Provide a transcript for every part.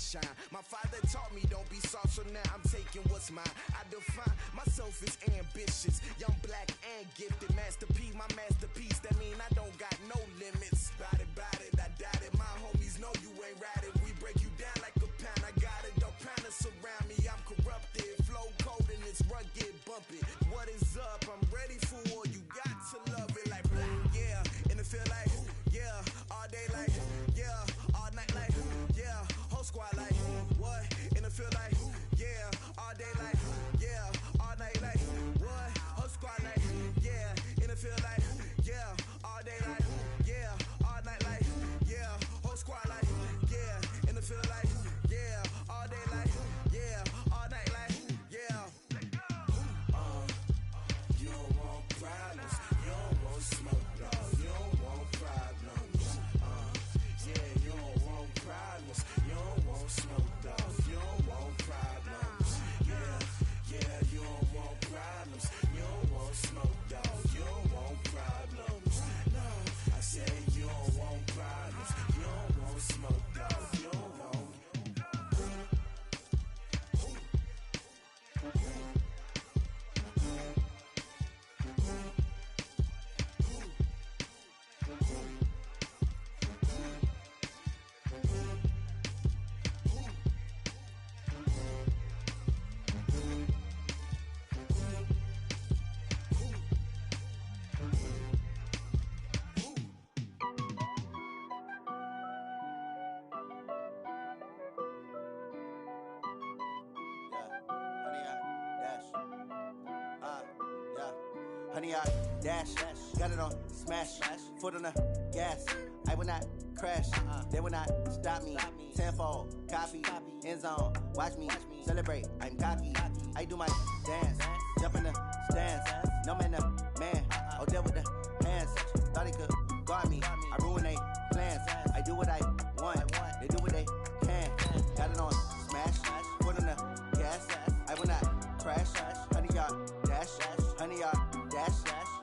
shine. My father taught me don't be soft, so now I'm taking what's mine. I define myself as ambitious, young, black, and gifted. Master P, my masterpiece, that mean I don't got no limits. Bout it, I doubt it. My homies know you ain't ratted. We break you down like a pound. I got it, don't pound to surround me. I'm corrupted, flow cold and it's rugged, bumpy. What is up? I'm ready for war. You got to love it like blah, yeah. And it feel like, yeah. All day like, yeah. All night like, yeah. Whole squad like, what? And it feel like, yeah. All day like, yeah. All night like, what? Whole squad like, yeah. And it feel like, yeah. All day like, yeah. All night like, yeah. Whole squad like, yeah. And it feel like, yeah. All day like, yeah. All night like, yeah. You don't want problems. You don't want smoke, dog. You don't want problems. Yeah, you don't want problems. You don't want smoke, dog. You don't want problems. Yeah, you don't want problems. You don't want smoke, dog. You don't want problems. No, I said you don't want problems. You don't want smoke, dog. You don't want. Honey, I dash, got it on smash, foot on the gas. I will not crash, they will not stop me. Tenfold, copy, end zone, watch me celebrate. I'm cocky, I do my dance, jump in the stands. No man, man, oh there with the hands. Thought he could guard me, I ruin they plans. I do what I want, they do what they can. Got it on smash, foot on the gas. I will not crash, honey, y'all dash, honey, y'all dash,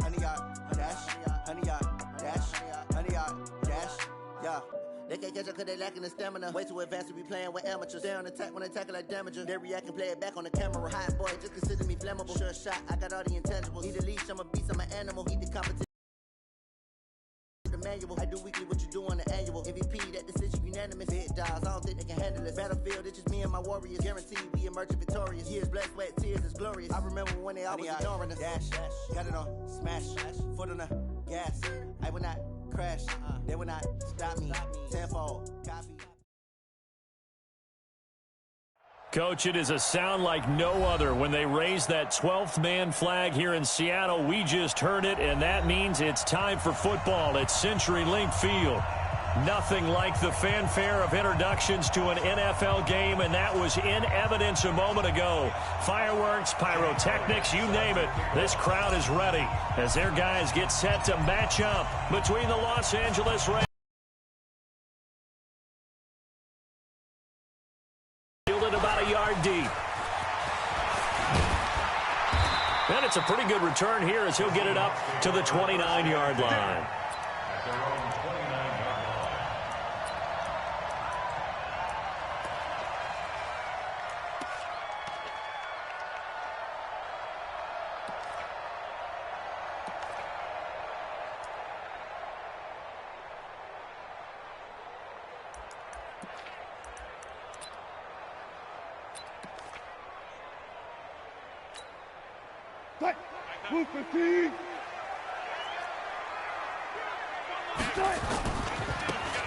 honey, y'all dash, honey, y'all dash, honey, y'all dash, yeah. They can't catch up cause they lacking the stamina. Way too advanced to be playing with amateurs. Stay on attack when they tackle like damager. They react and play it back on the camera. Hot boy, just consider me flammable. Sure shot, I got all the intangibles. Need a leash, I'm a beast, I'm an animal. Eat the competition. Manual. I do weekly what you do on the annual. MVP, that decision unanimous. Big dogs, I don't think they can handle this. Battlefield, it's just me and my warriors. Guaranteed we emerge victorious. Years, blood, sweat, tears, is glorious. I remember when they always ignoring us. Dash, got it on smash, foot on the gas. I will not crash, they will not stop me. Tenfold, copy. Coach, it is a sound like no other when they raise that 12th man flag here in Seattle. We just heard it, and that means it's time for football at CenturyLink Field. Nothing like the fanfare of introductions to an NFL game, and that was in evidence a moment ago. Fireworks, pyrotechnics, you name it. This crowd is ready as their guys get set to match up between the Los Angeles Rams. About a yard deep. And it's a pretty good return here as he'll get it up to the 29-yard line.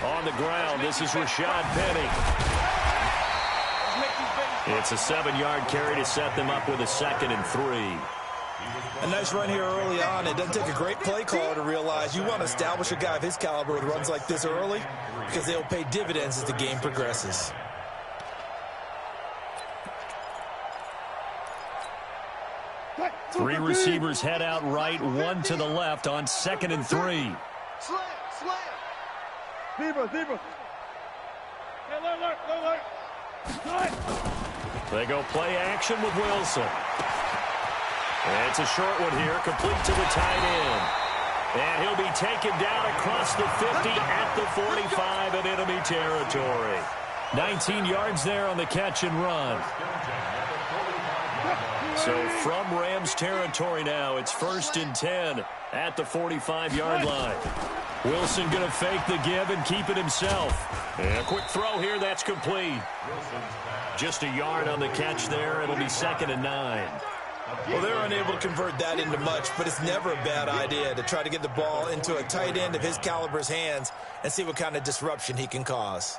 On the ground, this is Rashad Penny. It's a 7-yard carry to set them up with a 2nd and 3. A nice run here early on. It doesn't take a great play caller to realize you want to establish a guy of his caliber with runs like this early because they'll pay dividends as the game progresses. Three receivers head out right, one to the left on 2nd and 3. They go play action with Wilson. And it's a short one here, complete to the tight end. And he'll be taken down across the 50 at the 45 in enemy territory. 19 yards there on the catch and run. So from Rams territory now, it's 1st and 10 at the 45-yard line. Wilson going to fake the give and keep it himself. And a quick throw here, that's complete. Just a yard on the catch there. It'll be 2nd and 9. Well, they're unable to convert that into much, but it's never a bad idea to try to get the ball into a tight end of his caliber's hands and see what kind of disruption he can cause.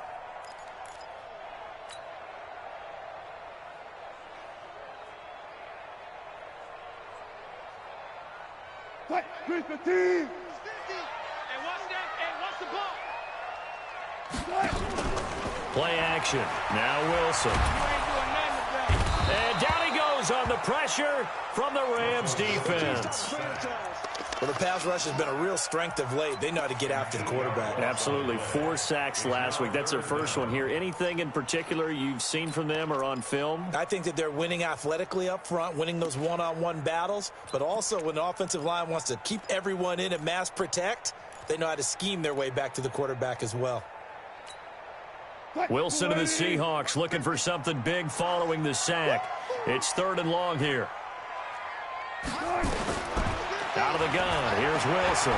Play action. Now Wilson. And down he goes on the pressure from the Rams defense. Well, the pass rush has been a real strength of late. They know how to get after the quarterback. Absolutely. 4 sacks last week. That's their first one here. Anything in particular you've seen from them or on film? I think that they're winning athletically up front, winning those one-on-one battles, but also when the offensive line wants to keep everyone in and mass protect, they know how to scheme their way back to the quarterback as well. Wilson and the Seahawks looking for something big following the sack. It's 3rd and long here. Out of the gun. Here's Wilson.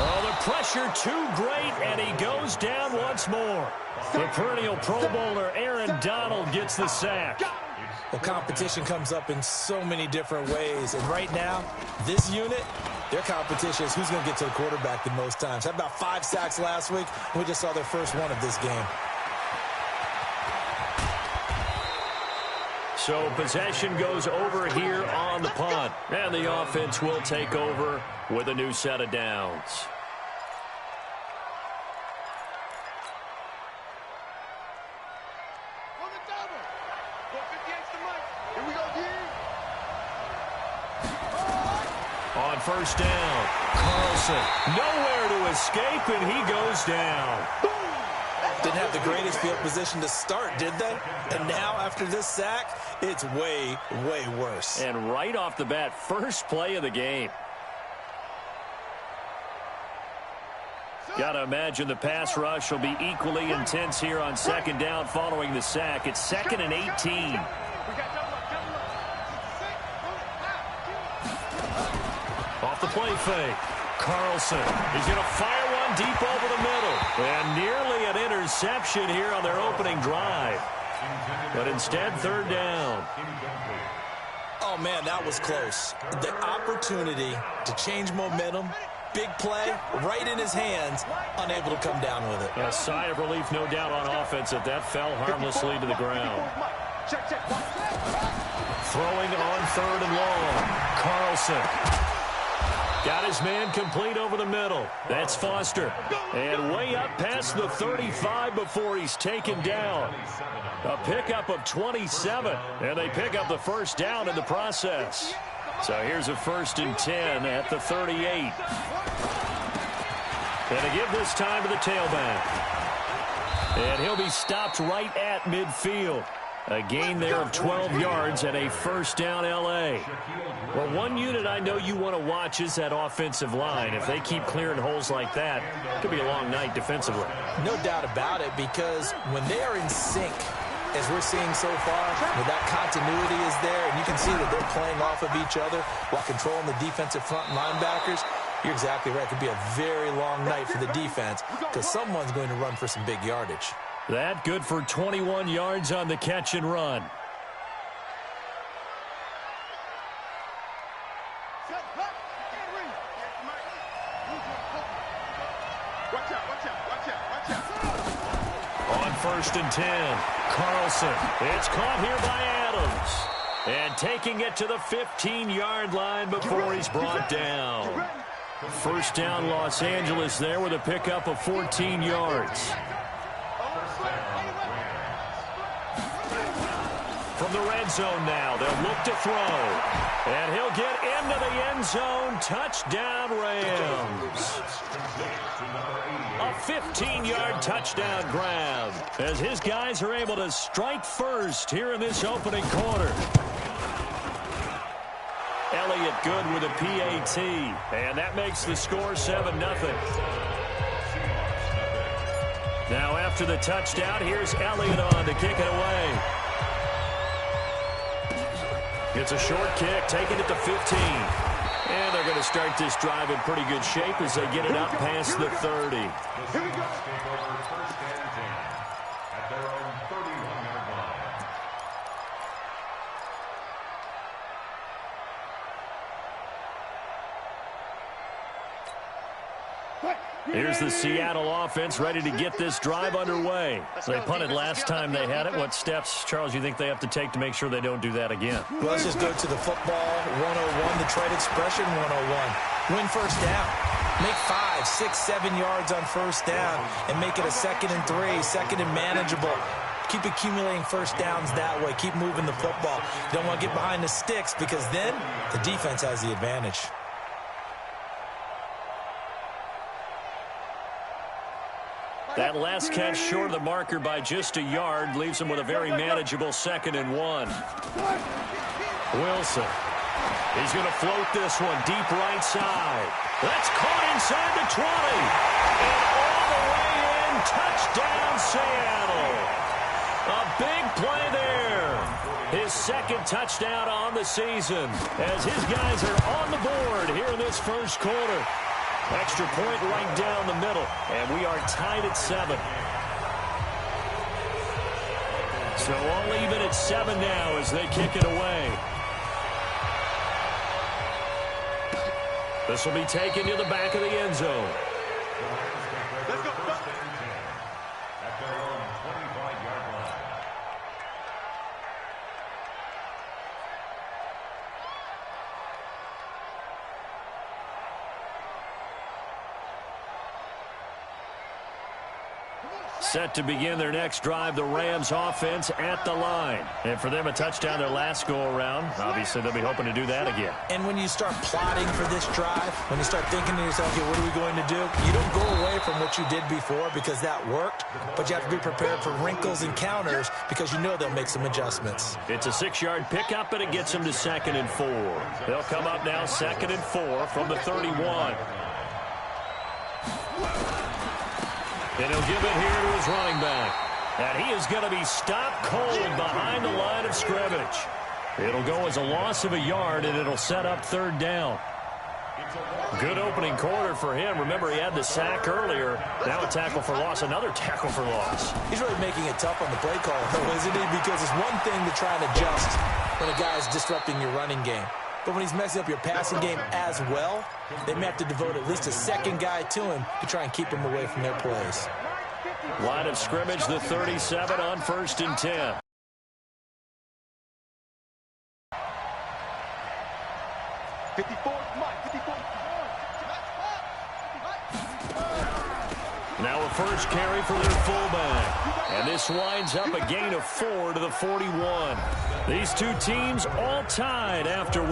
Oh, the pressure too great, and he goes down once more. The perennial Pro Bowler Aaron Donald gets the sack. Well, competition comes up in so many different ways, and right now, this unit, their competition is who's going to get to the quarterback the most times. Had about 5 sacks last week, and we just saw their first one of this game. So possession goes over here on the punt, and the offense will take over with a new set of downs. On 1st down, Carlson nowhere to escape, and he goes down. Didn't have the greatest field position to start, did they? And now, after this sack, it's way, way worse. And right off the bat, first play of the game. Got to imagine the pass rush will be equally intense here on 2nd down following the sack. It's 2nd and 18. Off the play fake. Carlson. He's going to fire one deep over the middle. And nearly an interception here on their opening drive. But instead, 3rd down. Oh, man, that was close. The opportunity to change momentum, big play, right in his hands, unable to come down with it. A sigh of relief, no doubt, on offense that fell harmlessly to the ground. Throwing on 3rd and long. Carlson. Got his man complete over the middle. That's Foster. And way up past the 35 before he's taken down. A pickup of 27. And they pick up the 1st down in the process. So here's a 1st and 10 at the 38. And to give this time to the tailback. And he'll be stopped right at midfield. A gain there of 12 yards and a 1st down L.A. Well, one unit I know you want to watch is that offensive line. If they keep clearing holes like that, it could be a long night defensively. No doubt about it, because when they are in sync, as we're seeing so far, when that continuity is there, and you can see that they're playing off of each other while controlling the defensive front linebackers, you're exactly right. It could be a very long night for the defense because someone's going to run for some big yardage. That good for 21 yards on the catch and run. On 1st and 10, Carlson. It's caught here by Adams. And taking it to the 15-yard line before he's brought down. 1st down Los Angeles there with a pickup of 14 yards. From the red zone now, they'll look to throw. And he'll get into the end zone. Touchdown, Rams. A 15-yard touchdown grab as his guys are able to strike first here in this opening quarter. Elliott good with a PAT, and that makes the score 7-0. Now after the touchdown. Here's Elliott on to kick it away. It's a short kick, taking it to 15. And they're going to start this drive in pretty good shape as they get it up past the 30. Here we go. First and 10 at their own 31-yard line. Here's the Seattle offense ready to get this drive underway. They punted last time they had it. What steps, Charles, you think they have to take to make sure they don't do that again? Well, let's just go to the football 101, the trade expression 101. Win first down. Make 5, 6, 7 yards on first down and make it a 2nd and 3, second and manageable. Keep accumulating first downs that way. Keep moving the football. You don't want to get behind the sticks because then the defense has the advantage. That last catch short of the marker by just a yard leaves him with a very manageable 2nd and 1. Wilson. He's going to float this one deep right side. That's caught inside the 20. And all the way in. Touchdown, Seattle. A big play there. His 2nd touchdown on the season as his guys are on the board here in this first quarter. Extra point right down the middle, and we are tied at 7. So all even at 7 now as they kick it away. This will be taken to the back of the end zone. Let's go. First and 10 at their own 25-yard line. Set to begin their next drive, the Rams offense at the line. And for them, a touchdown their last go-around. Obviously, they'll be hoping to do that again. And when you start plotting for this drive, when you start thinking to yourself, okay, what are we going to do? You don't go away from what you did before because that worked, but you have to be prepared for wrinkles and counters because you know they'll make some adjustments. It's a 6-yard pickup, and it gets them to 2nd and 4. They'll come up now 2nd and 4 from the 31. And he'll give it here to his running back. And he is going to be stopped cold behind the line of scrimmage. It'll go as a loss of a yard, and it'll set up 3rd down. Good opening quarter for him. Remember, he had the sack earlier. Now a tackle for loss, another tackle for loss. He's really making it tough on the play call, though, isn't he? Because it's one thing to try and adjust when a guy is disrupting your running game. But when he's messing up your passing game as well, they may have to devote at least a 2nd guy to him to try and keep him away from their plays. Line of scrimmage, the 37 on 1st and 10. Now a first carry for their fullback. And this winds up a gain of 4 to the 41. These two teams all tied after 1.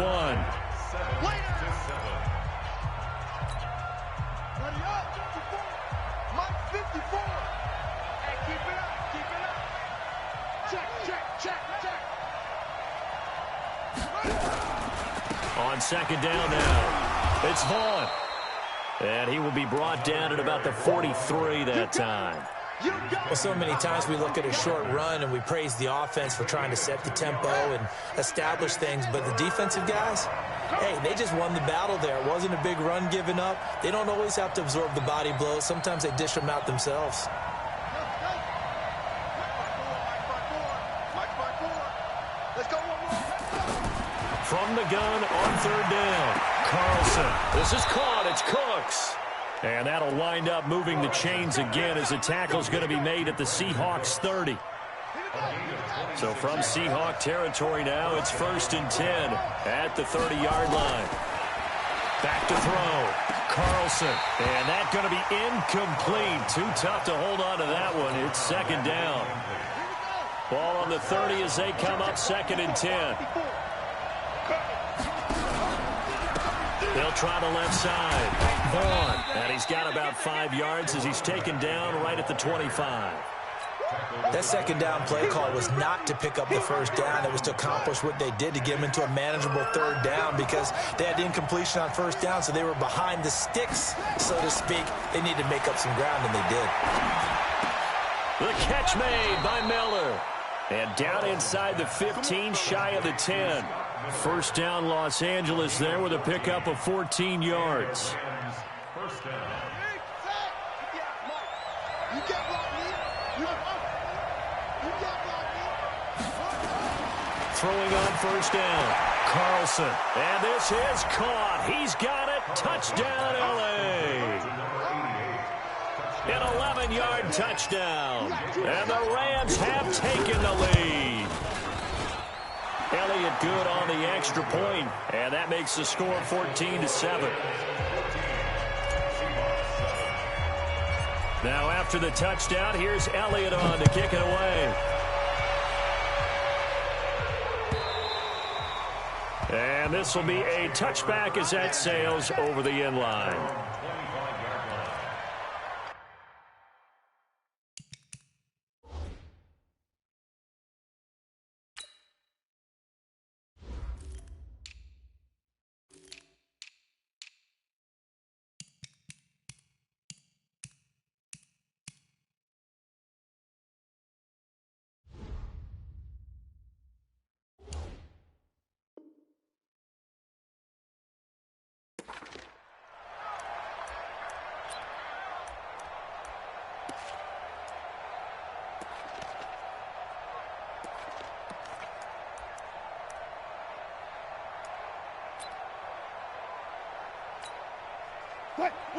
On 2nd down now, it's Vaughn. And he will be brought down at about the 43 that time. Well, so many times we look at a short run and we praise the offense for trying to set the tempo and establish things, but the defensive guys, hey, they just won the battle there. It wasn't a big run given up. They don't always have to absorb the body blows. Sometimes they dish them out themselves. From the gun on 3rd down, Carlson. This is caught. It's Cooks. And that'll wind up moving the chains again as the tackle's going to be made at the Seahawks 30. So from Seahawk territory now, it's 1st and 10 at the 30-yard line. Back to throw. Carlson. And that's going to be incomplete. Too tough to hold on to that one. It's 2nd down. Ball on the 30 as they come up 2nd and 10. They'll try the left side. Vaughn. And he's got about 5 yards as he's taken down right at the 25. That 2nd down play call was not to pick up the 1st down. It was to accomplish what they did to get them into a manageable 3rd down because they had incompletion on 1st down, so they were behind the sticks, so to speak. They needed to make up some ground, and they did. The catch made by Miller. And down inside the 15, shy of the 10. First down, Los Angeles there with a pickup of 14 yards. First down. Throwing on first down, Carlson. And this is caught. He's got it. Touchdown, L.A. An 11-yard touchdown. And the Rams have taken the lead. Elliott good on the extra point, and that makes the score 14-7. Now after the touchdown, here's Elliott on to kick it away. And this will be a touchback as that sails over the end line.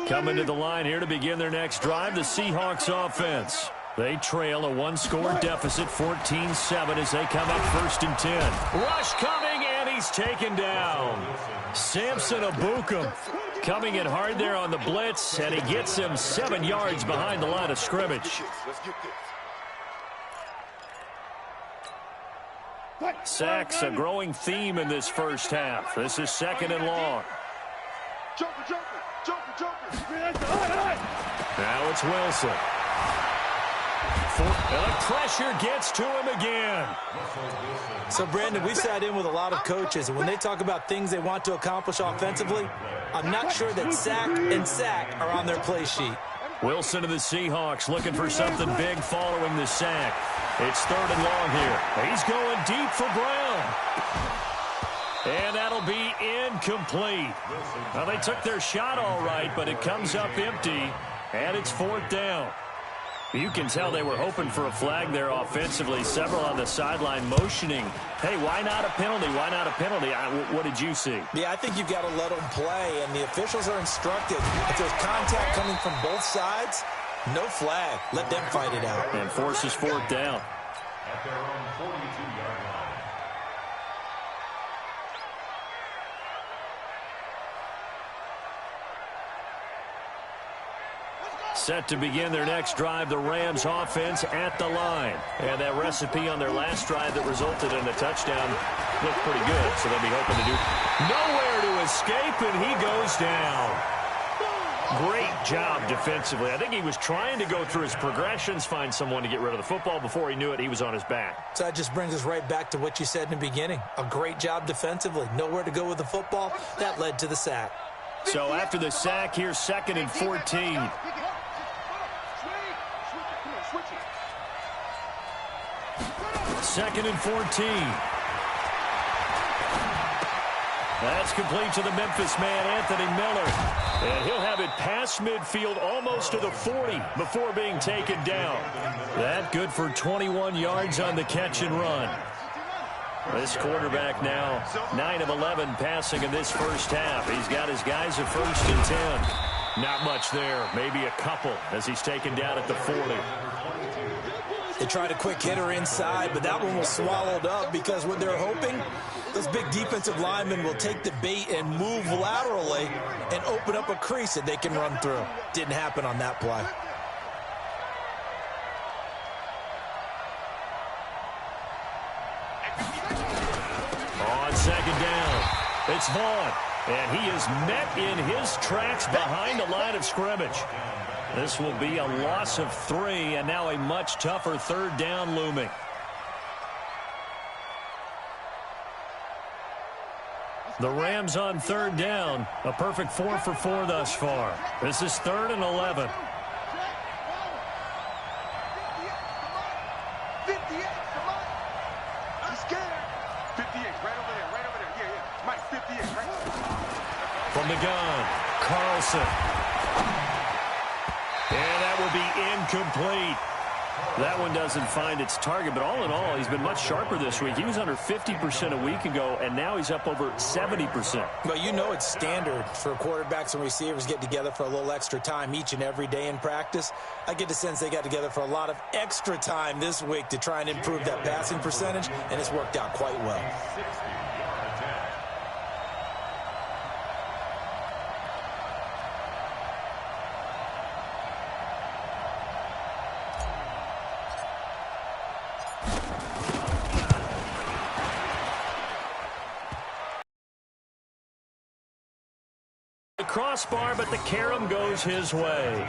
Coming to the line here to begin their next drive, the Seahawks offense. They trail a one-score deficit, 14-7, as they come up 1st and 10. Rush coming, and he's taken down. Samson Abukum coming in hard there on the blitz, and he gets him 7 yards behind the line of scrimmage. Sacks, a growing theme in this first half. This is 2nd and long. Now it's Wilson. And the pressure gets to him again. So, Brandon, we've sat in with a lot of coaches, and when they talk about things they want to accomplish offensively, I'm not sure that sack and sack are on their play sheet. Wilson to the Seahawks looking for something big following the sack. It's 3rd and long here. He's going deep for Brown. And that'll be incomplete. Well, they took their shot all right, but it comes up empty, and it's 4th down. You can tell they were hoping for a flag there offensively. Several on the sideline motioning, hey, why not a penalty? Why not a penalty? What did you see? Yeah, I think you've got to let them play, and the officials are instructed. If there's contact coming from both sides, no flag. Let them fight it out. And forces 4th down. At their own 42-yard line. Set to begin their next drive, the Rams offense at the line. And that recipe on their last drive that resulted in a touchdown looked pretty good, so they'll be hoping to do nowhere to escape, and he goes down. Great job defensively. I think he was trying to go through his progressions, find someone to get rid of the football. Before he knew it, he was on his back. So that just brings us right back to what you said in the beginning. A great job defensively. Nowhere to go with the football. That led to the sack. So after the sack, here's 2nd and 14. Second and 14. That's complete to the Memphis man, Anthony Miller. And he'll have it past midfield almost to the 40 before being taken down. That good for 21 yards on the catch and run. This quarterback now 9 of 11 passing in this first half. He's got his guys at 1st and 10. Not much there, maybe a couple as he's taken down at the 40. They tried a quick hitter inside, but that one was swallowed up because what they're hoping, those big defensive linemen will take the bait and move laterally and open up a crease that they can run through. Didn't happen on that play. On 2nd down, it's Vaughn, and he is met in his tracks behind the line of scrimmage. This will be a loss of 3, and now a much tougher 3rd down looming. The Rams on 3rd down, a perfect 4 for 4 thus far. This is 3rd and 11. the gun. Carlson. And that will be incomplete. That one doesn't find its target, but all in all, he's been much sharper this week. He was under 50% a week ago, and now he's up over 70%. Well, you know it's standard for quarterbacks and receivers get together for a little extra time each and every day in practice. I get the sense they got together for a lot of extra time this week to try and improve that passing percentage, and it's worked out quite well. Crossbar, but the carom goes his way.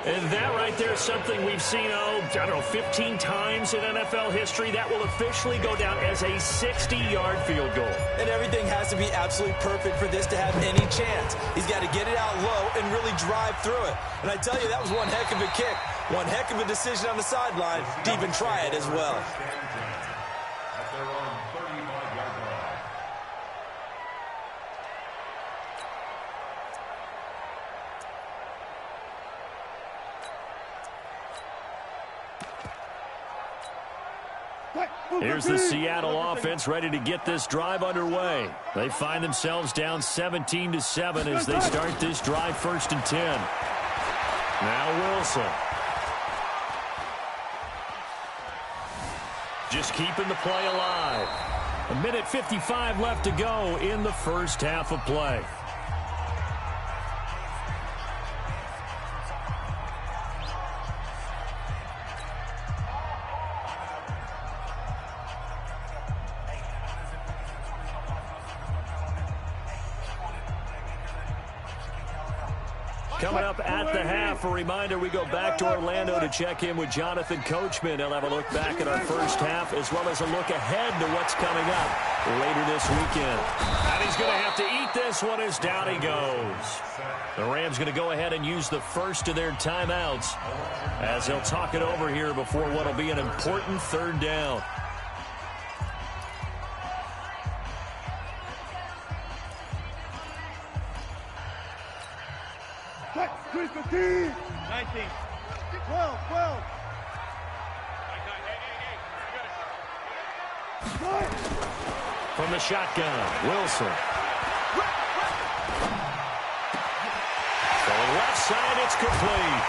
And that right there is something we've seen, I don't know, 15 times in NFL history. That will officially go down as a 60-yard field goal. And everything has to be absolutely perfect for this to have any chance. He's got to get it out low and really drive through it. And I tell you, that was one heck of a kick. One heck of a decision on the sideline to even try it as well. At their own 35-yard line. Here's the Seattle offense ready to get this drive underway. They find themselves down 17-7 as they start this drive 1st and 10. Now Wilson. Just keeping the play alive. 1:55 left to go in the first half of play. Coming up at the half, a reminder, we go back to Orlando to check in with Jonathan Coachman. He'll have a look back at our first half as well as a look ahead to what's coming up later this weekend. And he's going to have to eat this one as down he goes. The Rams going to go ahead and use the first of their timeouts as they'll talk it over here before what will be an important 3rd down. From the shotgun, Wilson. So left side, it's complete.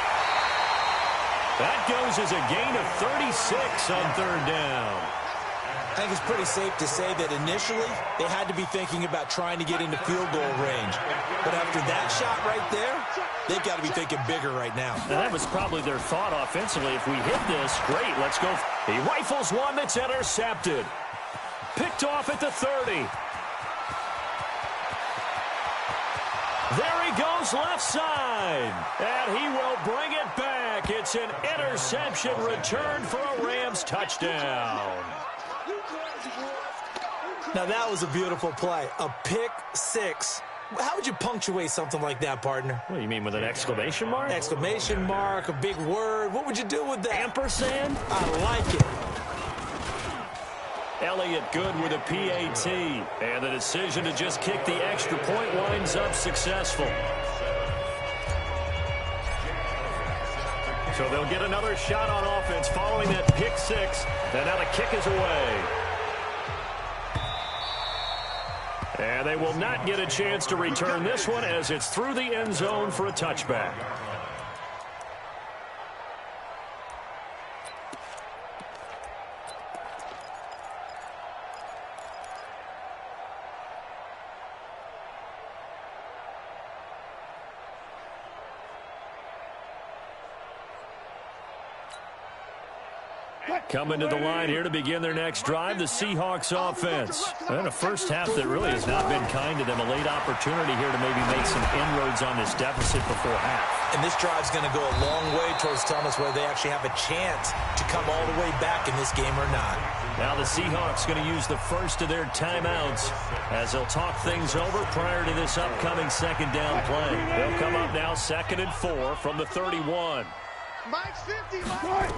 That goes as a gain of 36 on 3rd down. I think it's pretty safe to say that initially they had to be thinking about trying to get into field goal range. But after that shot right there, they've got to be thinking bigger right now. And that was probably their thought offensively. If we hit this, great, let's go. He rifles one that's intercepted. Picked off at the 30. There he goes left side. And he will bring it back. It's an interception return for a Rams touchdown. Now that was a beautiful play. A pick six. How would you punctuate something like that, partner? What do you mean, with an exclamation mark? Exclamation mark, a big word. What would you do with that? Ampersand? I like it. Elliott good with a PAT. And the decision to just kick the extra point winds up successful. So they'll get another shot on offense following that pick six. And now the kick is away. And they will not get a chance to return this one as it's through the end zone for a touchback. Coming to the line here to begin their next drive, the Seahawks offense. And a first half that really has not been kind to them. A late opportunity here to maybe make some inroads on this deficit before half. And this drive's going to go a long way towards telling us whether they actually have a chance to come all the way back in this game or not. Now the Seahawks going to use the first of their timeouts as they'll talk things over prior to this upcoming 2nd down play. They'll come up now 2nd and 4 from the 31. Mike's 50, Mike.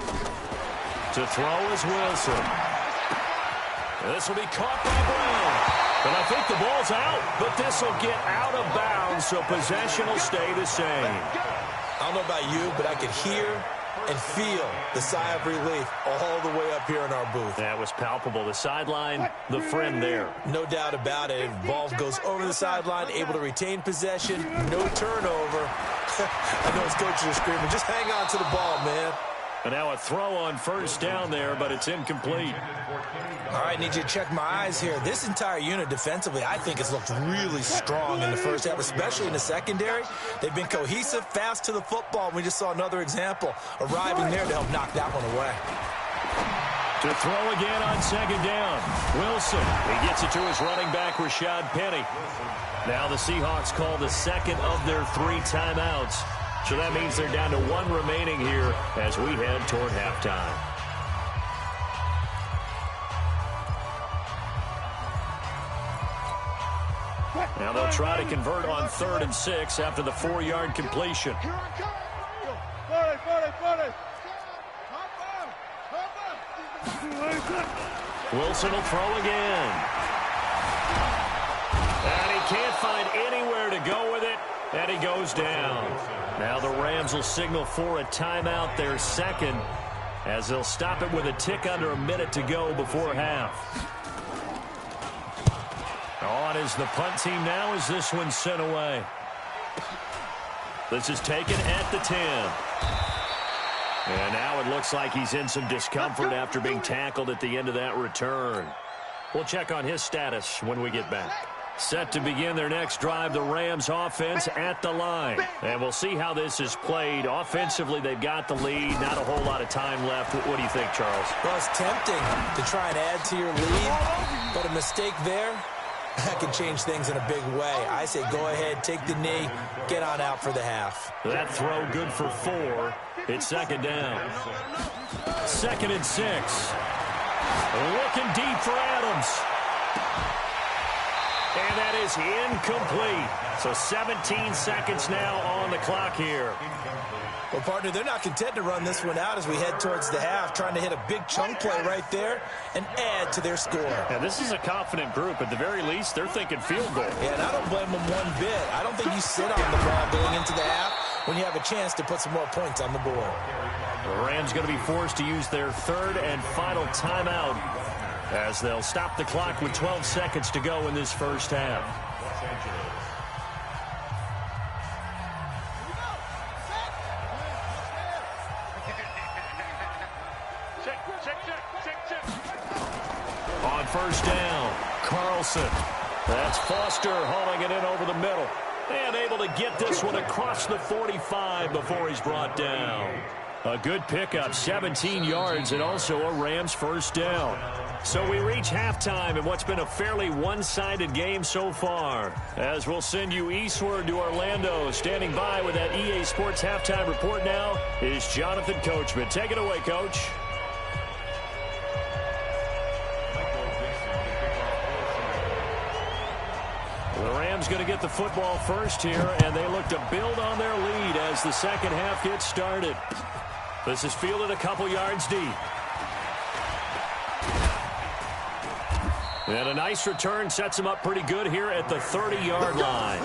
To throw is Wilson. This will be caught by Brown. And I think the ball's out, but this will get out of bounds, so possession will stay the same. I don't know about you, but I could hear and feel the sigh of relief all the way up here in our booth. That was palpable. The sideline, the friend there. No doubt about it. Ball goes over the sideline, able to retain possession, no turnover. I know his coaches are screaming, just hang on to the ball, man. And now a throw on first down there, but it's incomplete. All right, need you to check my eyes here. This entire unit defensively, I think, has looked really strong in the first half, especially in the secondary. They've been cohesive, fast to the football. We just saw another example arriving there to help knock that one away. To throw again on second down. Wilson, he gets it to his running back, Rashad Penny. Now the Seahawks call the second of their 3 timeouts. So that means they're down to 1 remaining here as we head toward halftime. Now they'll try to convert on 3rd and 6 after the 4-yard completion. Wilson will throw again. And he can't find anywhere to go with it, and he goes down. Now the Rams will signal for a timeout, their second, as they'll stop it with a tick under a minute to go before half. On is the punt team now as this one's sent away. This is taken at the 10. And now it looks like he's in some discomfort after being tackled at the end of that return. We'll check on his status when we get back. Set to begin their next drive, the Rams offense at the line. And we'll see how this is played. Offensively, they've got the lead. Not a whole lot of time left. What do you think, Charles? Well, it's tempting to try and add to your lead, but a mistake there, that can change things in a big way. I say go ahead, take the knee, get on out for the half. That throw good for 4. It's second down. 2nd and 6. Looking deep for Adams. And that is incomplete. So 17 seconds now on the clock here. Well, partner, they're not content to run this one out as we head towards the half, trying to hit a big chunk play right there and add to their score. Yeah, this is a confident group. At the very least, they're thinking field goal. Yeah, and I don't blame them one bit. I don't think you sit on the ball going into the half when you have a chance to put some more points on the board. The Rams going to be forced to use their 3rd and final timeout as they'll stop the clock with 12 seconds to go in this first half. On first down, Carlson. That's Foster hauling it in over the middle. And able to get this one across the 45 before he's brought down. A good pickup, 17 yards, and also a Rams first down. So we reach halftime in what's been a fairly one-sided game so far. As we'll send you eastward to Orlando. Standing by with that EA Sports halftime report now is Jonathan Coachman. Take it away, Coach. The Rams going to get the football first here, and they look to build on their lead as the second half gets started. This is fielded a couple yards deep. And a nice return sets him up pretty good here at the 30-yard line.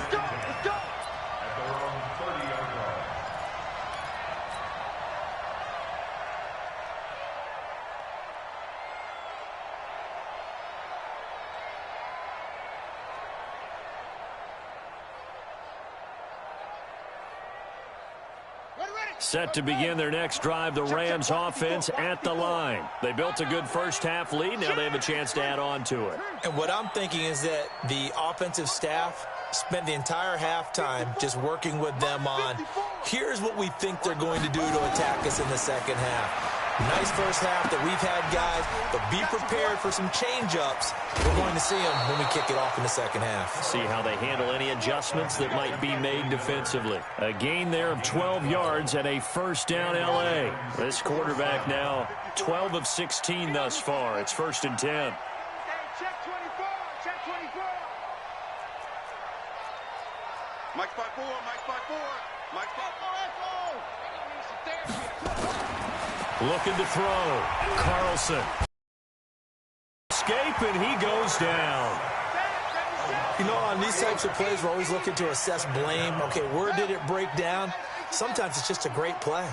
Set to begin their next drive, the Rams offense at the line. They built a good first half lead. Now they have a chance to add on to it. And what I'm thinking is that the offensive staff spent the entire halftime just working with them on, here's what we think they're going to do to attack us in the second half. Nice first half that we've had, guys, but be prepared for some change-ups. We're going to see them when we kick it off in the second half. See how they handle any adjustments that might be made defensively. A gain there of 12 yards and a first down L.A. This quarterback now 12 of 16 thus far. It's 1st and 10. Check 24, check 24. Mike 5-4, Mike 5-4, Mike 5-4, Looking to throw. Carlson. Escape, and he goes down. You know, on these types of plays, we're always looking to assess blame. Okay, where did it break down? Sometimes it's just a great play.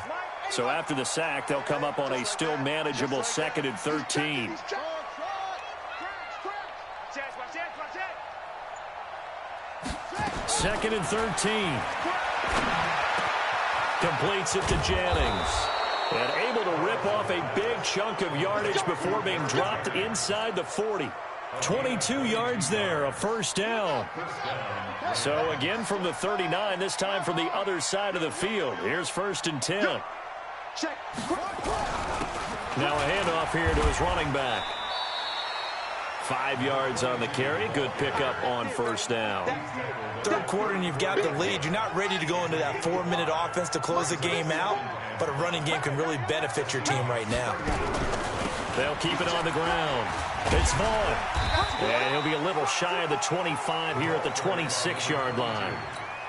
So after the sack, they'll come up on a still manageable 2nd and 13. Second and 13. Completes it to Jennings. And able to rip off a big chunk of yardage before being dropped inside the 40. 22 yards there, a first down. So again from the 39, this time from the other side of the field. Here's 1st and 10. Now a handoff here to his running back. 5 yards on the carry. Good pickup on 1st down. Third quarter and you've got the lead. You're not ready to go into that 4-minute offense to close the game out, but a running game can really benefit your team right now. They'll keep it on the ground. It's Vaughn. And he'll be a little shy of the 25 here at the 26-yard line.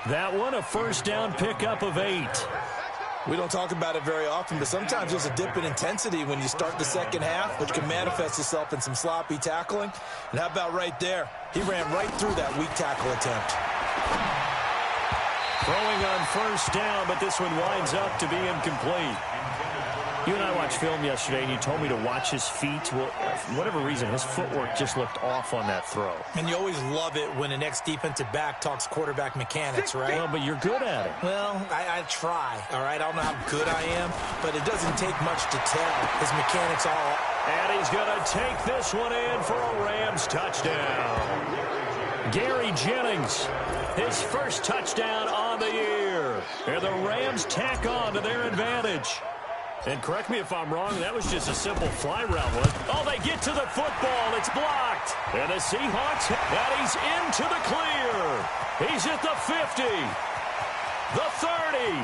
That one, a first down pickup of 8. We don't talk about it very often, but sometimes there's a dip in intensity when you start the second half, which can manifest itself in some sloppy tackling. And how about right there? He ran right through that weak tackle attempt. Throwing on first down, but this one winds up to be incomplete. You and I watched film yesterday, and you told me to watch his feet. Well, for whatever reason, his footwork just looked off on that throw. And you always love it when an ex-defensive back talks quarterback mechanics, right? Well, but you're good at it. Well, I try, all right? I don't know how good I am, but it doesn't take much to tell. His mechanics are... And he's going to take this one in for a Rams touchdown. Gary Jennings, his first touchdown on the year. And the Rams tack on to their advantage. And correct me if I'm wrong, that was just a simple fly route one. Oh, they get to the football. It's blocked. And the Seahawks, and he's into the clear. He's at the 50, the 30,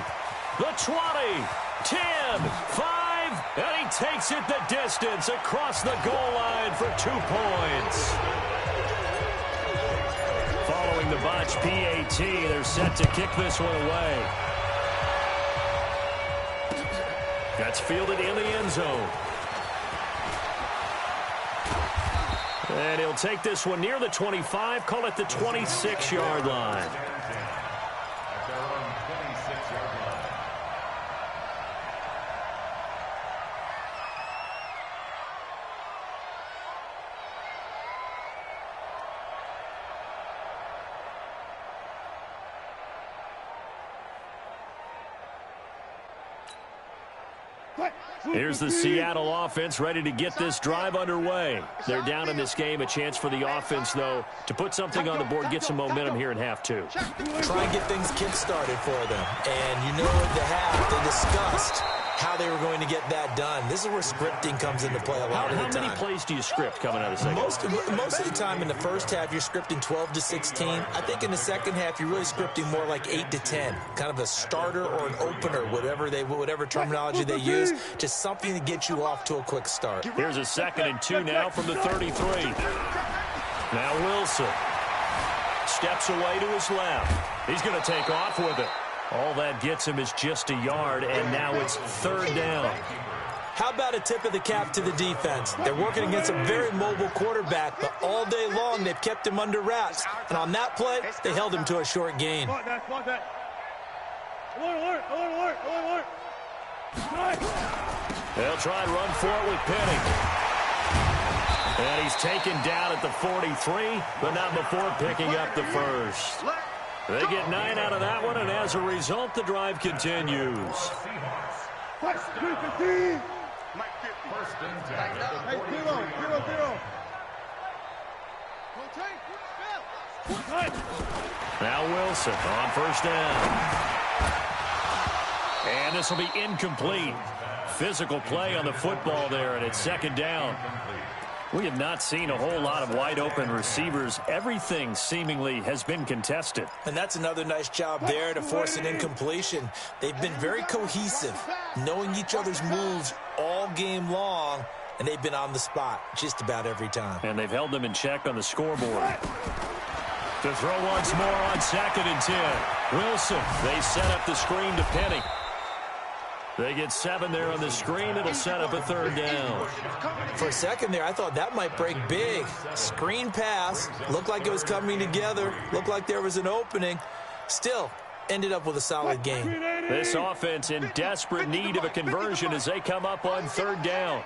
the 20, 10, 5, and he takes it the distance across the goal line for 2 points. Following the botch PAT, they're set to kick this one away. That's fielded in the end zone. And he'll take this one near the 25, call it the 26-yard line. Here's the Seattle offense ready to get this drive underway. They're down in this game. A chance for the offense, though, to put something on the board, get some momentum here in half 2. Try and get things kick-started for them. And you know at the half, they discussed how they were going to get that done. This is where scripting comes into play a lot of the time. How many plays do you script coming out of the second? Most of the time in the first half, you're scripting 12 to 16. I think in the second half, you're really scripting more like 8 to 10. Kind of a starter or an opener, whatever terminology they use. Just something to get you off to a quick start. Here's a 2nd and 2 now from the 33. Now Wilson steps away to his left. He's going to take off with it. All that gets him is just a yard, and now it's 3rd down. How about a tip of the cap to the defense? They're working against a very mobile quarterback, but all day long they've kept him under wraps. And on that play, they held him to a short gain. They'll try and run for it with Penny. And he's taken down at the 43, but not before picking up the first. They get 9 out of that one, and as a result, the drive continues. Now Wilson on first down. And this will be incomplete. Physical play on the football there, and it's 2nd down. We have not seen a whole lot of wide-open receivers. Everything seemingly has been contested. And that's another nice job there to force an incompletion. They've been very cohesive, knowing each other's moves all game long, and they've been on the spot just about every time. And they've held them in check on the scoreboard. To throw once more on 2nd and 10. Wilson, they set up the screen to Penny. They get 7 there on the screen. It'll set up a 3rd down. For a second there, I thought that might break big. Screen pass. Looked like it was coming together. Looked like there was an opening. Still, ended up with a solid game. This offense in desperate need of a conversion as they come up on 3rd down.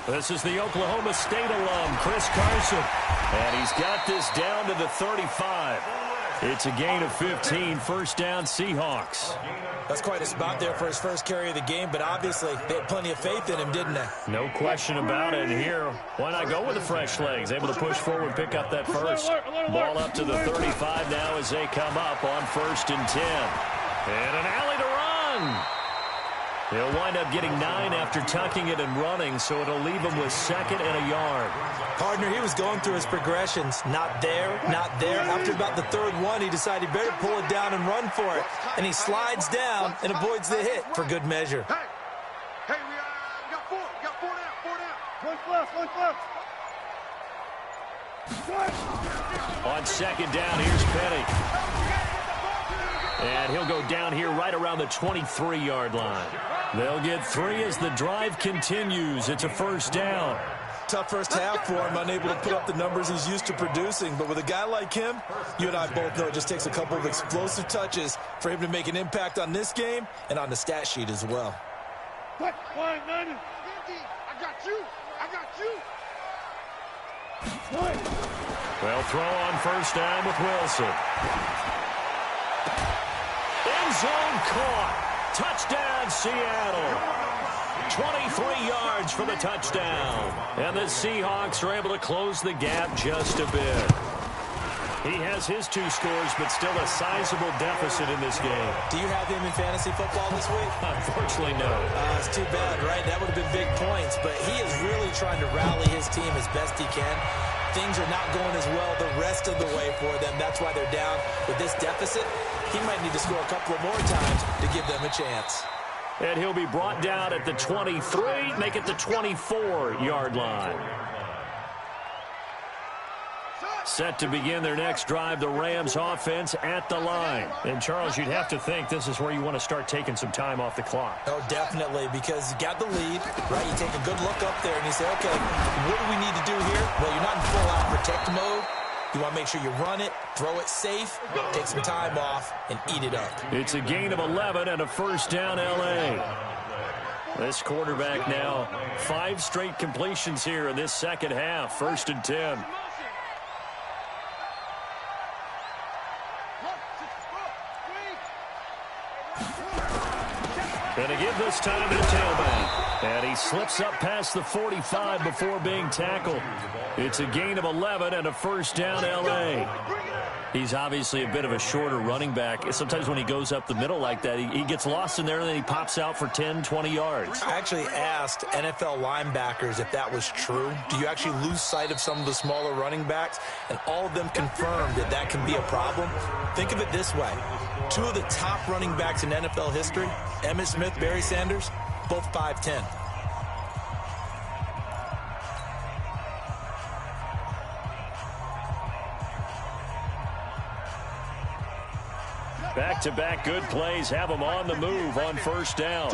This is the Oklahoma State alum, Chris Carson. And he's got this down to the 35. It's a gain of 15, 1st down Seahawks. That's quite a spot there for his first carry of the game, but obviously they had plenty of faith in him, didn't they? No question about it. Here, why not go with the fresh legs? Able to push forward, pick up that first. Ball up to the 35 now as they come up on 1st and 10. And an alley to run. He'll wind up getting 9 after tucking it and running, so it'll leave him with 2nd and a yard. Partner, he was going through his progressions. Not there, not there. After about the 3rd one, he decided he better pull it down and run for it. And he slides down and avoids the hit for good measure. Hey, we got 4. We got 4 down. 4 down. One left. On 2nd down, here's Petty. And he'll go down here right around the 23-yard line. They'll get 3 as the drive continues. It's a 1st down. Tough first half for him, unable to put up the numbers he's used to producing. But with a guy like him, you and I both know it just takes a couple of explosive touches for him to make an impact on this game and on the stat sheet as well. I got you. Well, throw on 1st down with Wilson. End zone caught. Touchdown, Seattle. 23 yards for the touchdown. And the Seahawks are able to close the gap just a bit. He has his 2 scores, but still a sizable deficit in this game. Do you have him in fantasy football this week? Unfortunately, no. It's too bad, right? That would have been big points. But he is really trying to rally his team as best he can. Things are not going as well the rest of the way for them. That's why they're down with this deficit. He might need to score a couple of more times to give them a chance. And he'll be brought down at the 23, make it the 24-yard line. Set to begin their next drive, the Rams offense at the line. And, Charles, you'd have to think this is where you want to start taking some time off the clock. Oh, definitely, because you got the lead, right? You take a good look up there and you say, okay, what do we need to do here? Well, you're not in full-out protect mode. You want to make sure you run it, throw it safe, take some time off, and eat it up. It's a gain of 11 and a 1st down L.A. This quarterback now 5 straight completions here in this 2nd half, 1st and 10. Gonna give this time to the tailback. And he slips up past the 45 before being tackled. It's a gain of 11 and a 1st down L.A. He's obviously a bit of a shorter running back. Sometimes when he goes up the middle like that, he gets lost in there and then he pops out for 10, 20 yards. I actually asked NFL linebackers if that was true. Do you actually lose sight of some of the smaller running backs? And all of them confirmed that that can be a problem. Think of it this way. 2 of the top running backs in NFL history, Emmitt Smith, Barry Sanders, both 5'10". Back-to-back good plays have him on the move on 1st down.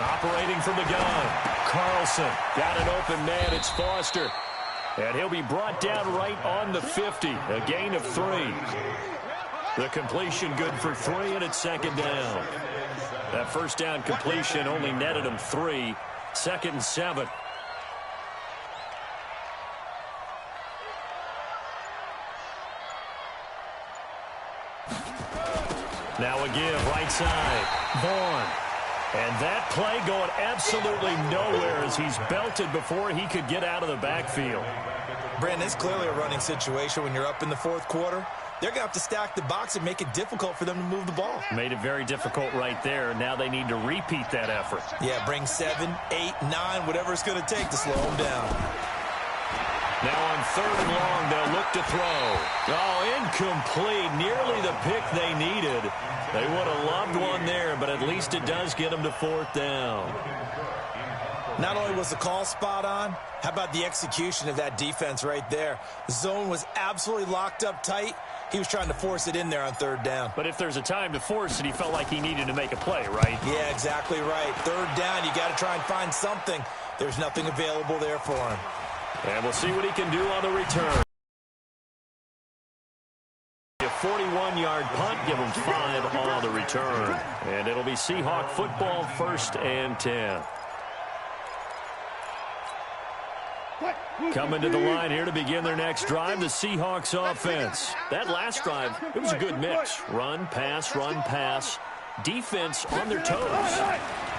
Operating from the gun. Carlson got an open man. It's Foster. And he'll be brought down right on the 50. A gain of 3. The completion good for 3, and it's 2nd down. That 1st down completion only netted him 3. 2nd and 7. Now a give, right side. Vaughn. And that play going absolutely nowhere as he's belted before he could get out of the backfield. Brandon, it's clearly a running situation when you're up in the 4th quarter. They're going to have to stack the box and make it difficult for them to move the ball. Made it very difficult right there. Now they need to repeat that effort. Yeah, bring 7, 8, 9, whatever it's going to take to slow them down. Now on 3rd and long, they'll look to throw. Oh, incomplete. Nearly the pick they needed. They would have loved one there, but at least it does get them to 4th down. Not only was the call spot on, how about the execution of that defense right there? The zone was absolutely locked up tight. He was trying to force it in there on third down. But if there's a time to force it, he felt like he needed to make a play, right? Yeah, exactly right. Third down, you got to try and find something. There's nothing available there for him. And we'll see what he can do on the return. A 41-yard punt, give him 5 on the return. And it'll be Seahawk football, 1st and 10. Coming to the line here to begin their next drive, the Seahawks offense. That last drive, it was a good mix. Run, pass, defense on their toes.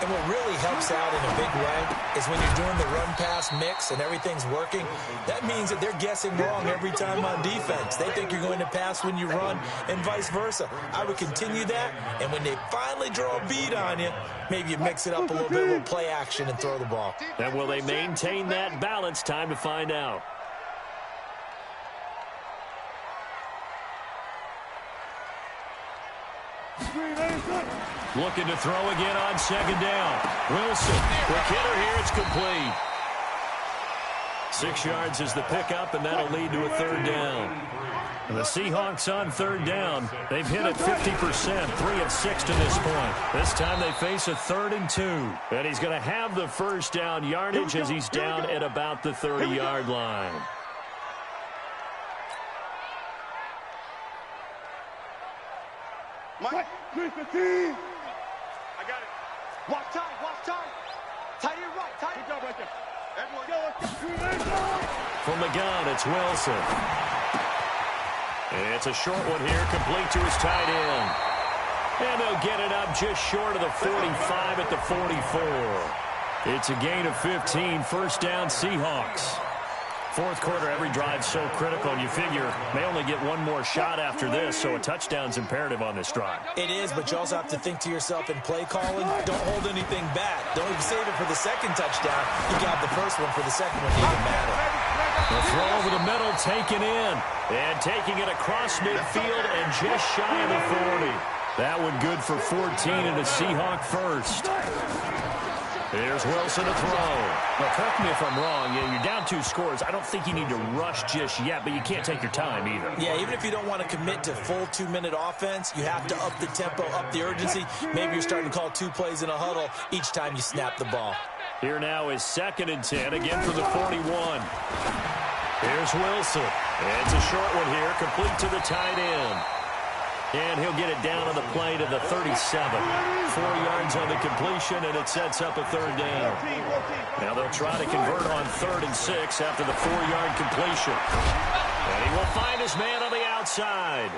And what really helps out in a big way is when you're doing the run-pass mix and everything's working, that means that they're guessing wrong every time on defense. They think you're going to pass when you run and vice versa. I would continue that, and when they finally draw a beat on you, maybe you mix it up a little play action and throw the ball. And will they maintain that balance? Time to find out. Looking to throw again on 2nd down. Wilson, quick hitter here, it's complete. 6 yards is the pickup, and that'll lead to a 3rd down. And the Seahawks on 3rd down. They've hit it 50%, 3 of 6 to this point. This time they face a 3rd and 2. And he's going to have the 1st down yardage as he's down at about the 30-yard line. Mike, 315. I got it. Walk tight, walk tight. Tight end right, tight. Good job right there. From the gun, it's Wilson. It's a short one here, complete to his tight end. And they'll get it up just short of the 45 at the 44. It's a gain of 15, 1st down Seahawks. 4th quarter, every drive so critical, and you figure they only get one more shot after this, so a touchdown's imperative on this drive. It is, but you also have to think to yourself in play calling, don't hold anything back. Don't even save it for the 2nd touchdown. You got the 1st one for the 2nd one, didn't matter. The throw over the middle taken in, and taking it across midfield and just shy of the 40. That one good for 14 and a Seahawk 1st. Here's Wilson to throw. Well, correct me if I'm wrong. Yeah, you're down 2 scores. I don't think you need to rush just yet, but you can't take your time either. Yeah, even if you don't want to commit to full 2-minute offense, you have to up the tempo, up the urgency. Maybe you're starting to call 2 plays in a huddle each time you snap the ball. Here now is 2nd and 10, again from the 41. Here's Wilson. It's a short one here, complete to the tight end. And he'll get it down on the play to the 37. 4 yards on the completion, and it sets up a 3rd down. Now they'll try to convert on 3rd and 6 after the 4-yard completion. And he will find his man on the outside.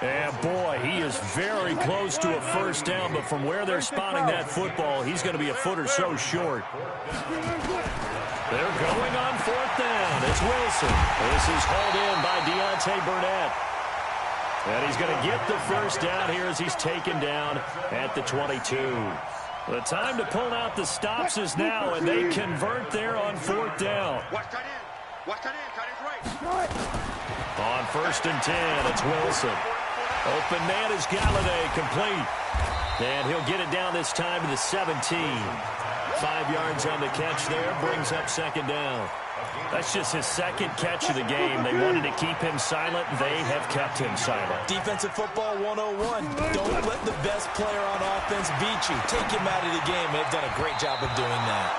And boy, he is very close to a 1st down, but from where they're spotting that football, he's going to be a foot or so short. They're going on 4th down. It's Wilson. This is hauled in by Deontay Burnett. And he's going to get the 1st down here as he's taken down at the 22. The time to pull out the stops is now, and they convert there on 4th down. Watch tight end. Watch tight end. Tight end's right. On 1st and 10, it's Wilson. Open man is Galladay, complete. And he'll get it down this time to the 17. 5 yards on the catch there, brings up 2nd down. That's just his 2nd catch of the game. They wanted to keep him silent. They have kept him silent. Defensive football 101. Don't let the best player on offense beat you. Take him out of the game. They've done a great job of doing that.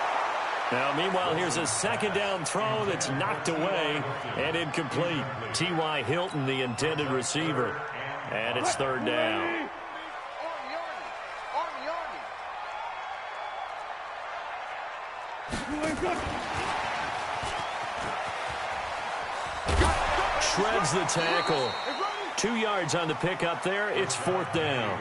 Now, meanwhile, here's a 2nd down throw that's knocked away and incomplete. T.Y. Hilton, the intended receiver. And it's 3rd down. Shreds the tackle. 2 yards on the pickup there. It's 4th down.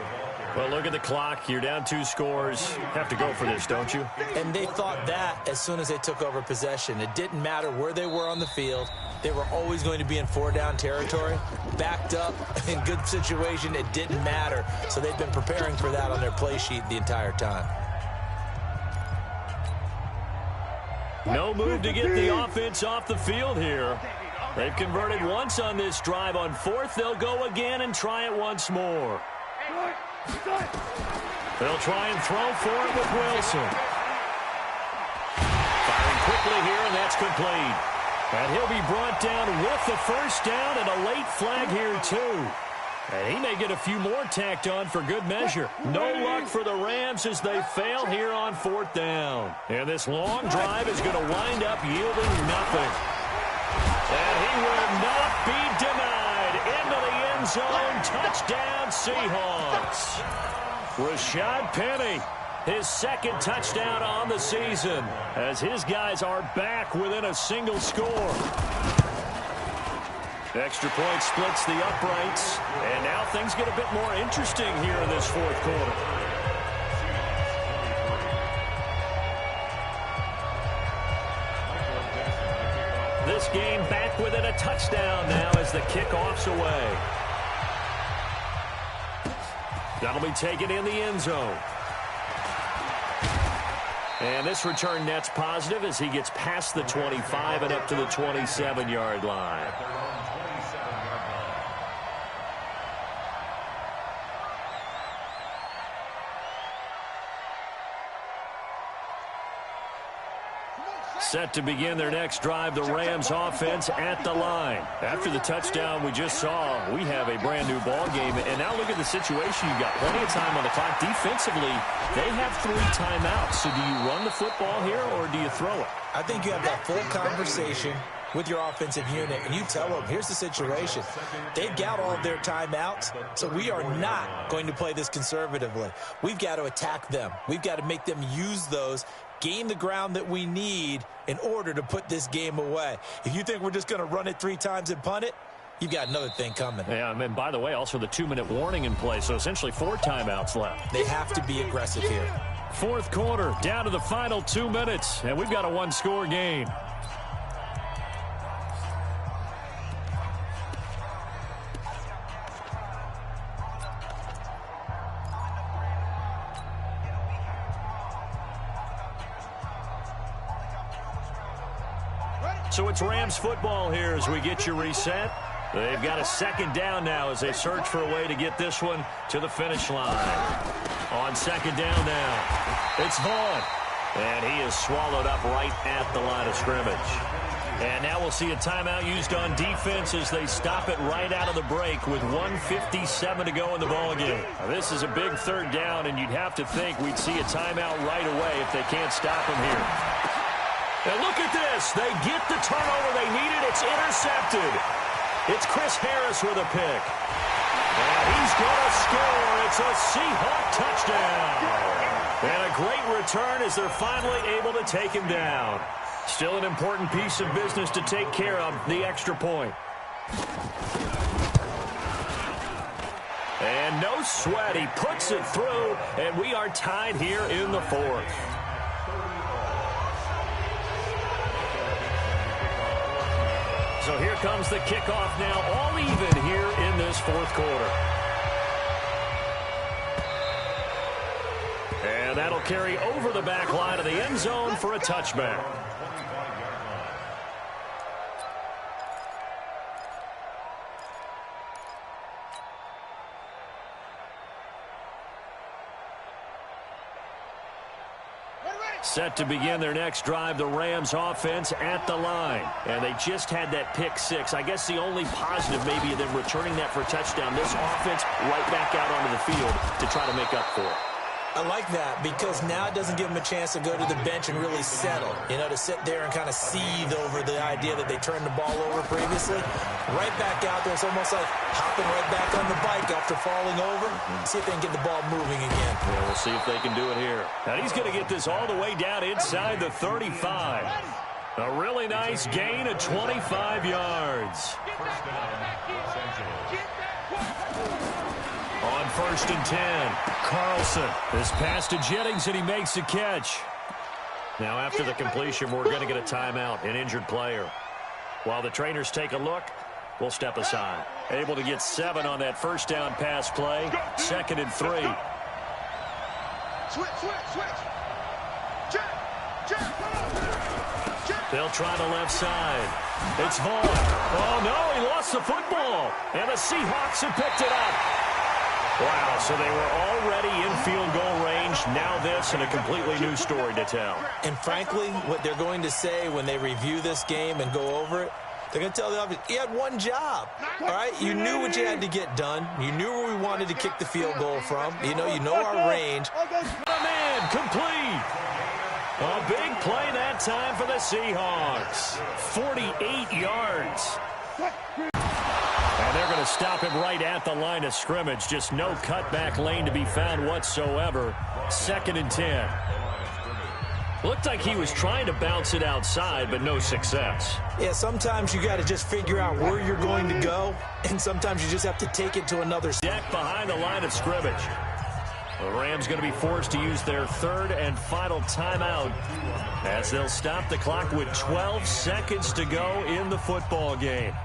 Well, look at the clock. You're down 2 scores. Have to go for this, don't you? And they thought that as soon as they took over possession. It didn't matter where they were on the field. They were always going to be in 4-down territory. Backed up, in good situation, it didn't matter. So they've been preparing for that on their play sheet the entire time. No move to get the offense off the field here. They've converted once on this drive. On 4th, they'll go again and try it once more. They'll try and throw for it with Wilson. quickly here, and that's complete. And he'll be brought down with the first down and a late flag here, too. And he may get a few more tacked on for good measure. No luck for the Rams as they fail here on 4th down. And this long drive is going to wind up yielding nothing. And he will not be denied. Into the end zone. Touchdown, Seahawks. Rashad Penny, his second touchdown on the season, as his guys are back within a single score. Extra point splits the uprights, and now things get a bit more interesting here in this 4th quarter. This game back within a touchdown now as the kickoff's away. That'll be taken in the end zone. And this return net's positive as he gets past the 25 and up to the 27-yard line. Set to begin their next drive, the Rams offense at the line. After the touchdown we just saw, we have a brand new ball game. And now look at the situation. You've got plenty of time on the clock. Defensively, they have 3 timeouts. So do you run the football here or do you throw it? I think you have that full conversation with your offensive unit, and you tell them, here's the situation. They've got all of their timeouts, so we are not going to play this conservatively. We've got to attack them. We've got to make them use those, gain the ground that we need in order to put this game away. If you think we're just going to run it 3 times and punt it, you've got another thing coming. Yeah, and by the way, also the 2-minute warning in play, so essentially 4 timeouts left. They have to be aggressive here. 4th quarter, down to the final 2 minutes, and we've got a 1-score game. So it's Rams football here as we get you reset. They've got a 2nd down now as they search for a way to get this one to the finish line. On 2nd down now, it's Vaughn. And he is swallowed up right at the line of scrimmage. And now we'll see a timeout used on defense as they stop it right out of the break with 1:57 to go in the ballgame. This is a big 3rd down, and you'd have to think we'd see a timeout right away if they can't stop him here. And look at this. They get the turnover they needed. It's intercepted. It's Chris Harris with a pick. And he's going to score. It's a Seahawk touchdown. And a great return as they're finally able to take him down. Still an important piece of business to take care of, the extra point. And no sweat. He puts it through, and we are tied here in the 4th. So here comes the kickoff now, all even here in this 4th quarter. And that'll carry over the back line of the end zone for a touchback. Set to begin their next drive, the Rams offense at the line. And they just had that pick 6. I guess the only positive maybe of them returning that for a touchdown. This offense right back out onto the field to try to make up for it. I like that because now it doesn't give them a chance to go to the bench and really settle. You know, to sit there and kind of seethe over the idea that they turned the ball over previously. Right back out there. It's almost like hopping right back on the bike after falling over. See if they can get the ball moving again. Yeah, we'll see if they can do it here. Now he's going to get this all the way down inside the 35. A really nice gain of 25 yards. On 1st and 10, Carlson. This pass to Jennings, and he makes the catch. Now after the completion, we're going to get a timeout, an injured player. While the trainers take a look, we'll step aside. Able to get 7 on that 1st down pass play. 2nd and 3. They'll try the left side. It's Vaughn. Oh, no, he lost the football. And the Seahawks have picked it up. Wow, so they were already in field goal range. Now this and a completely new story to tell. And frankly, what they're going to say when they review this game and go over it, they're going to tell the offense, you had one job, all right? You knew what you had to get done. You knew where we wanted to kick the field goal from. You know our range. A man complete. A big play that time for the Seahawks. 48 yards. And they're going to stop him right at the line of scrimmage. Just no cutback lane to be found whatsoever. 2nd and 10. Looked like he was trying to bounce it outside, but no success. Yeah, sometimes you got to just figure out where you're going to go, and sometimes you just have to take it to another deck behind the line of scrimmage. The Rams going to be forced to use their 3rd and final timeout as they'll stop the clock with 12 seconds to go in the football game.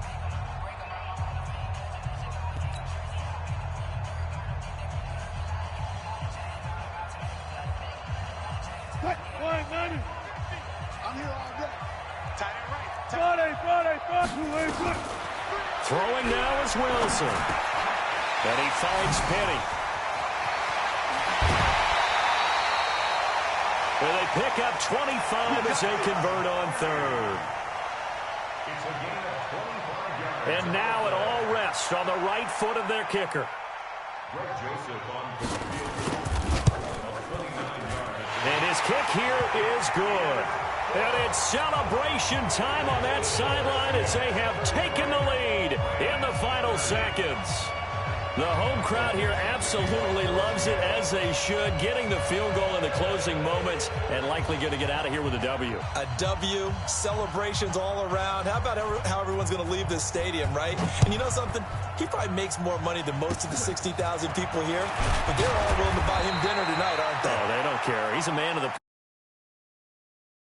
Throwing now is Wilson. And he finds Penny. And they pick up 25 as they convert on 3rd. And now it all rests on the right foot of their kicker. And his kick here is good. And it's celebration time on that sideline as they have taken the lead in the final seconds. The home crowd here absolutely loves it, as they should, getting the field goal in the closing moments and likely going to get out of here with a W. A W, celebrations all around. How about how everyone's going to leave this stadium, right? And you know something? He probably makes more money than most of the 60,000 people here, but they're all willing to buy him dinner tonight, aren't they? Oh, they don't care. He's a man of the